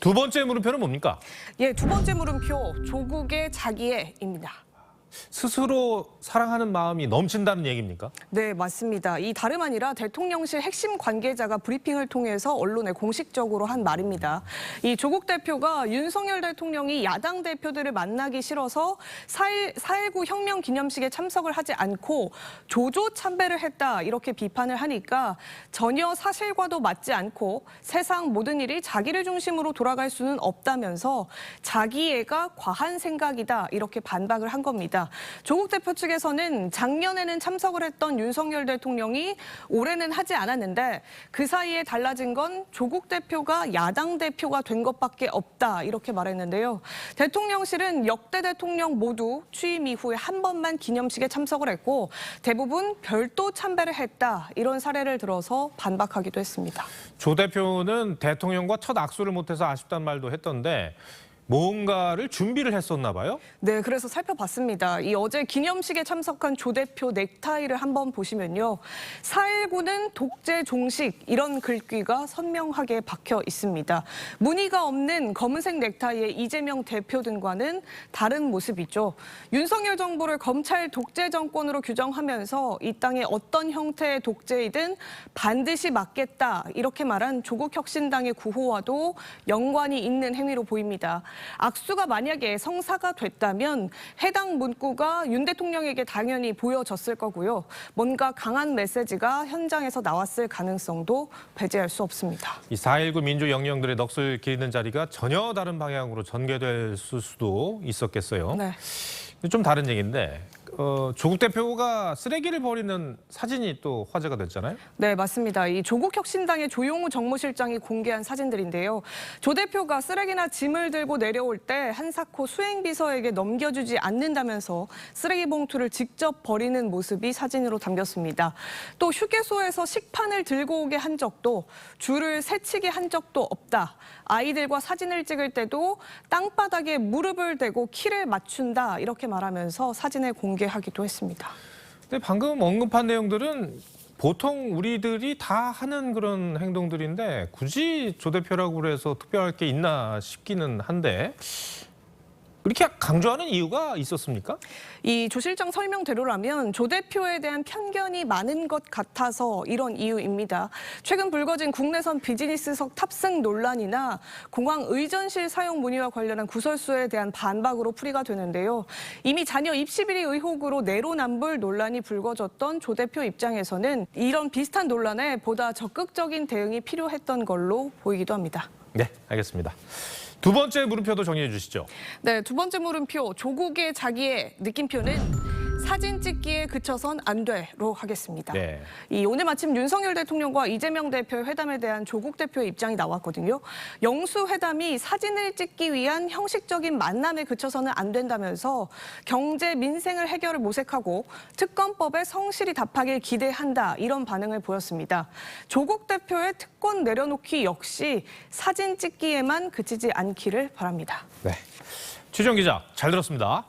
두 번째 물음표는 뭡니까? 예, 두 번째 물음표, 조국의 자기애입니다. 스스로 사랑하는 마음이 넘친다는 얘기입니까? 네, 맞습니다. 이 다름 아니라 대통령실 핵심 관계자가 브리핑을 통해서 언론에 공식적으로 한 말입니다. 이 조국 대표가 윤석열 대통령이 야당 대표들을 만나기 싫어서 4.19 혁명 기념식에 참석을 하지 않고 조조 참배를 했다 이렇게 비판을 하니까 전혀 사실과도 맞지 않고 세상 모든 일이 자기를 중심으로 돌아갈 수는 없다면서 자기애가 과한 생각이다 이렇게 반박을 한 겁니다. 조국 대표 측에서는 작년에는 참석을 했던 윤석열 대통령이 올해는 하지 않았는데 그 사이에 달라진 건 조국 대표가 야당 대표가 된 것밖에 없다 이렇게 말했는데요. 대통령실은 역대 대통령 모두 취임 이후에 한 번만 기념식에 참석을 했고 대부분 별도 참배를 했다 이런 사례를 들어서 반박하기도 했습니다. 조 대표는 대통령과 첫 악수를 못해서 아쉽다는 말도 했던데 뭔가를 준비를 했었나 봐요? 네, 그래서 살펴봤습니다. 이 어제 기념식에 참석한 조 대표 넥타이를 한번 보시면요. 4.19는 독재 종식 이런 글귀가 선명하게 박혀 있습니다. 무늬가 없는 검은색 넥타이의 이재명 대표 등과는 다른 모습이죠. 윤석열 정부를 검찰 독재 정권으로 규정하면서 이 땅에 어떤 형태의 독재이든 반드시 막겠다 이렇게 말한 조국 혁신당의 구호와도 연관이 있는 행위로 보입니다. 악수가 만약에 성사가 됐다면 해당 문구가 윤 대통령에게 당연히 보여졌을 거고요. 뭔가 강한 메시지가 현장에서 나왔을 가능성도 배제할 수 없습니다. 이 4.19 민주 영령들의 넋을 기리는 자리가 전혀 다른 방향으로 전개될 수도 있었겠어요. 네. 좀 다른 얘기인데 조국 대표가 쓰레기를 버리는 사진이 또 화제가 됐잖아요. 네, 맞습니다. 이 조국 혁신당의 조용우 정무실장이 공개한 사진들인데요. 조 대표가 쓰레기나 짐을 들고 내려올 때 한사코 수행비서에게 넘겨주지 않는다면서 쓰레기 봉투를 직접 버리는 모습이 사진으로 담겼습니다. 또 휴게소에서 식판을 들고 오게 한 적도 줄을 세치게 한 적도 없다. 아이들과 사진을 찍을 때도 땅바닥에 무릎을 대고 키를 맞춘다 이렇게 말하면서 사진을 공개하기도 했습니다. 근데 방금 언급한 내용들은 보통 우리들이 다 하는 그런 행동들인데 굳이 조 대표라고 그래서 특별할 게 있나 싶기는 한데 그렇게 강조하는 이유가 있었습니까? 이 조 실장 설명대로라면 조 대표에 대한 편견이 많은 것 같아서 이런 이유입니다. 최근 불거진 국내선 비즈니스석 탑승 논란이나 공항 의전실 사용 문의와 관련한 구설수에 대한 반박으로 풀이가 되는데요. 이미 자녀 입시 비리 의혹으로 내로남불 논란이 불거졌던 조 대표 입장에서는 이런 비슷한 논란에 보다 적극적인 대응이 필요했던 걸로 보이기도 합니다. 네, 알겠습니다. 두 번째 물음표도 정리해 주시죠. 네, 두 번째 물음표, 조국의 자기의 느낌표는 사진 찍기에 그쳐선 안 돼로 하겠습니다. 네. 오늘 마침 윤석열 대통령과 이재명 대표의 회담에 대한 조국 대표의 입장이 나왔거든요. 영수회담이 사진을 찍기 위한 형식적인 만남에 그쳐서는 안 된다면서 경제 민생을 해결을 모색하고 특검법에 성실히 답하길 기대한다 이런 반응을 보였습니다. 조국 대표의 특권 내려놓기 역시 사진 찍기에만 그치지 않기를 바랍니다. 네. 최정 기자, 잘 들었습니다.